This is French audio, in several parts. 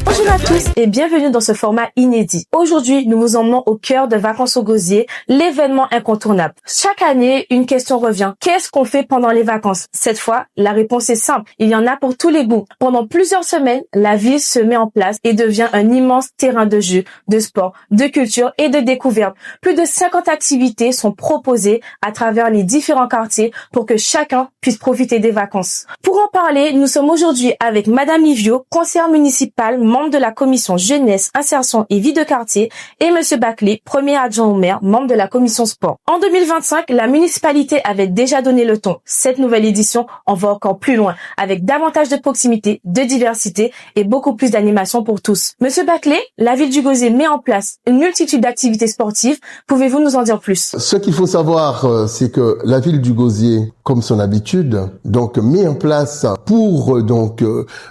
Bonjour à tous et bienvenue dans ce format inédit. Aujourd'hui, nous vous emmenons au cœur de Vacances au Gosier, l'événement incontournable. Chaque année, une question revient. Qu'est-ce qu'on fait pendant les vacances? Cette fois, la réponse est simple. Il y en a pour tous les goûts. Pendant plusieurs semaines, la ville se met en place et devient un immense terrain de jeu, de sport, de culture et de découverte. Plus de 50 activités sont proposées à travers les différents quartiers pour que chacun puisse profiter des vacances. Pour en parler, nous sommes aujourd'hui avec Madame Livio, conseillère municipale, membre de la commission jeunesse, insertion et vie de quartier, et Monsieur Baclé, premier adjoint au maire, membre de la commission sport. En 2025, la municipalité avait déjà donné le ton. Cette nouvelle édition, on va encore plus loin, avec davantage de proximité, de diversité et beaucoup plus d'animation pour tous. Monsieur Baclé, la ville du Gosier met en place une multitude d'activités sportives. Pouvez-vous nous en dire plus? Ce qu'il faut savoir, c'est que la ville du Gosier, comme son habitude, donc met en place pour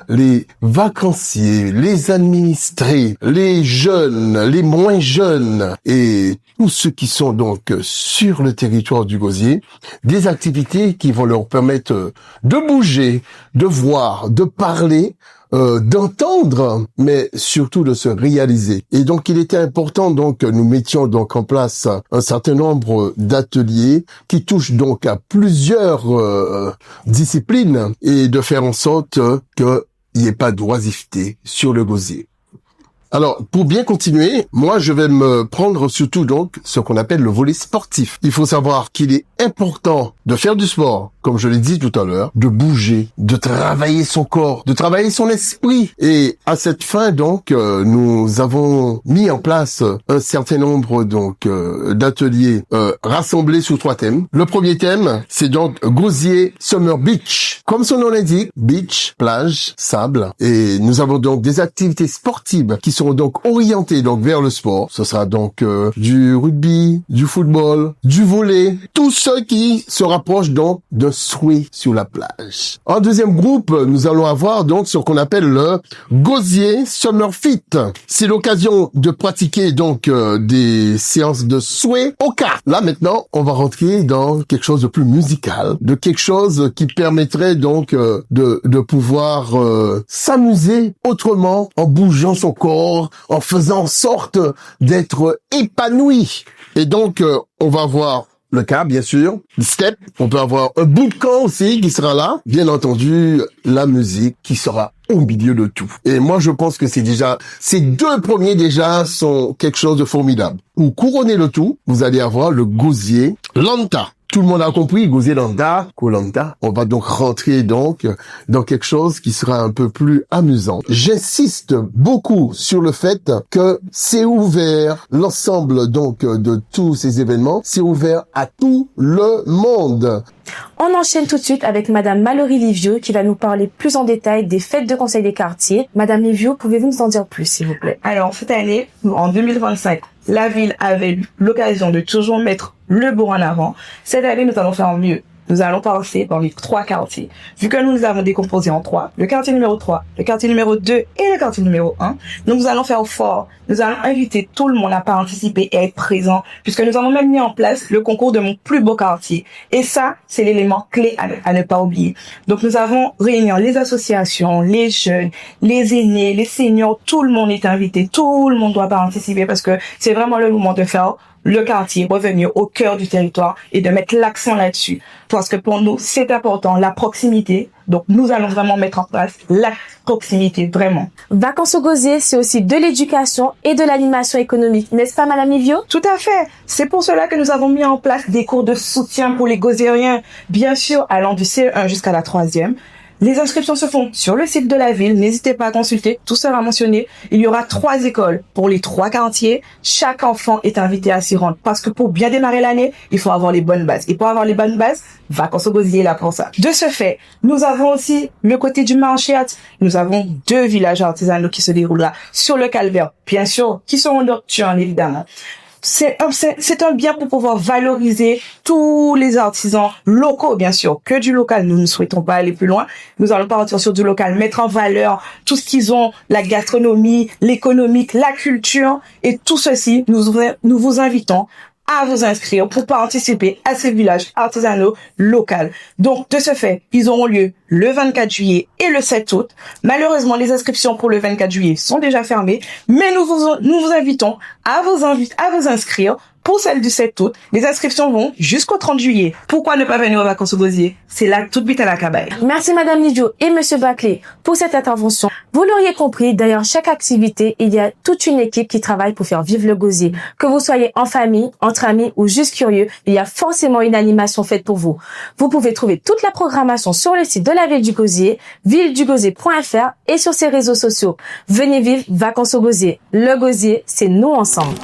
les vacanciers, les administrés, les jeunes, les moins jeunes et tous ceux qui sont donc sur le territoire du Gosier, des activités qui vont leur permettre de bouger, de voir, de parler, d'entendre, mais surtout de se réaliser. Et donc, il était important que nous mettions donc en place un certain nombre d'ateliers qui touchent donc à plusieurs disciplines et de faire en sorte qu'il n'y ait pas d'oisiveté sur le Gosier. Alors, pour bien continuer, moi, je vais me prendre surtout donc ce qu'on appelle le volet sportif. Il faut savoir qu'il est important de faire du sport, comme je l'ai dit tout à l'heure, de bouger, de travailler son corps, de travailler son esprit. Et à cette fin, nous avons mis en place un certain nombre d'ateliers rassemblés sous 3 thèmes. Le premier thème, c'est donc Gosier Summer Beach. Comme son nom l'indique, beach, plage, sable. Et nous avons donc des activités sportives qui seront donc orientées vers le sport. Ce sera donc du rugby, du football, du volley, tout ce qui se rapproche donc de swing sur la plage. En deuxième groupe, nous allons avoir donc ce qu'on appelle le Gosier Summer Fit. C'est l'occasion de pratiquer des séances de swing au cartes. Là maintenant, on va rentrer dans quelque chose de plus musical, de quelque chose qui permettrait de pouvoir s'amuser autrement en bougeant son corps, en faisant en sorte d'être épanoui. Et donc, on va avoir le cas, bien sûr, le step. On peut avoir un bootcamp aussi qui sera là. Bien entendu, la musique qui sera au milieu de tout. Et moi, je pense que ces 2 premiers déjà sont quelque chose de formidable. Pour couronner le tout, vous allez avoir le Gosier Lanta. Tout le monde a compris, Gosier Lanta, Koh-Lanta. On va donc rentrer dans quelque chose qui sera un peu plus amusant. J'insiste beaucoup sur le fait que c'est ouvert, l'ensemble de tous ces événements, c'est ouvert à tout le monde. On enchaîne tout de suite avec Madame Mallory Livio qui va nous parler plus en détail des fêtes de conseil des quartiers. Madame Livio, pouvez-vous nous en dire plus, s'il vous plaît? Alors, cette année, en 2025, la ville avait eu l'occasion de toujours mettre le beau en avant. Cette année, nous allons faire mieux. Nous allons passer dans les 3 quartiers. Vu que nous les avons décomposés en 3, le quartier numéro 3, le quartier numéro 2 et le quartier numéro 1, nous allons faire fort. Nous allons inviter tout le monde à participer et à être présent, puisque nous avons même mis en place le concours de mon plus beau quartier. Et ça, c'est l'élément clé à ne pas oublier. Donc, nous avons réuni les associations, les jeunes, les aînés, les seniors, tout le monde est invité, tout le monde doit participer parce que c'est vraiment le moment de faire le quartier revenir au cœur du territoire et de mettre l'accent là-dessus. Parce que pour nous, c'est important, la proximité. Donc, nous allons vraiment mettre en place la proximité, vraiment. Vacances au Gosier, c'est aussi de l'éducation et de l'animation économique, n'est-ce pas, Madame Livio? Tout à fait. C'est pour cela que nous avons mis en place des cours de soutien pour les Gosiériens, bien sûr, allant du CE1 jusqu'à la 3e. Les inscriptions se font sur le site de la ville. N'hésitez pas à consulter. Tout sera mentionné. Il y aura 3 écoles pour les 3 quartiers. Chaque enfant est invité à s'y rendre parce que pour bien démarrer l'année, il faut avoir les bonnes bases. Et pour avoir les bonnes bases, Vacances au Gosier est là pour ça. De ce fait, nous avons aussi le côté du marché. Nous avons 2 villages artisanaux qui se déroulera sur le Calvaire, bien sûr, qui seront nocturnes, évidemment. C'est un bien pour pouvoir valoriser tous les artisans locaux, bien sûr, que du local. Nous ne souhaitons pas aller plus loin. Nous allons partir sur du local, mettre en valeur tout ce qu'ils ont, la gastronomie, l'économique, la culture et tout ceci. Nous vous invitons à vous inscrire pour participer à ces villages artisanaux locaux. Donc, de ce fait, ils auront lieu le 24 juillet et le 7 août. Malheureusement, les inscriptions pour le 24 juillet sont déjà fermées, mais nous vous invitons à vous inscrire pour celle du 7 août. Les inscriptions vont jusqu'au 30 juillet. Pourquoi ne pas venir aux vacances au Gosier? C'est là tout de suite à la cabaye. Merci Madame Lidjo et Monsieur Baclé pour cette intervention. Vous l'auriez compris, derrière chaque activité, il y a toute une équipe qui travaille pour faire vivre le gosier. Que vous soyez en famille, entre amis ou juste curieux, il y a forcément une animation faite pour vous. Vous pouvez trouver toute la programmation sur le site de la ville du Gosier, villedugosier.fr et sur ses réseaux sociaux. Venez vivre Vacances au Gosier. Le Gosier, c'est nous ensemble.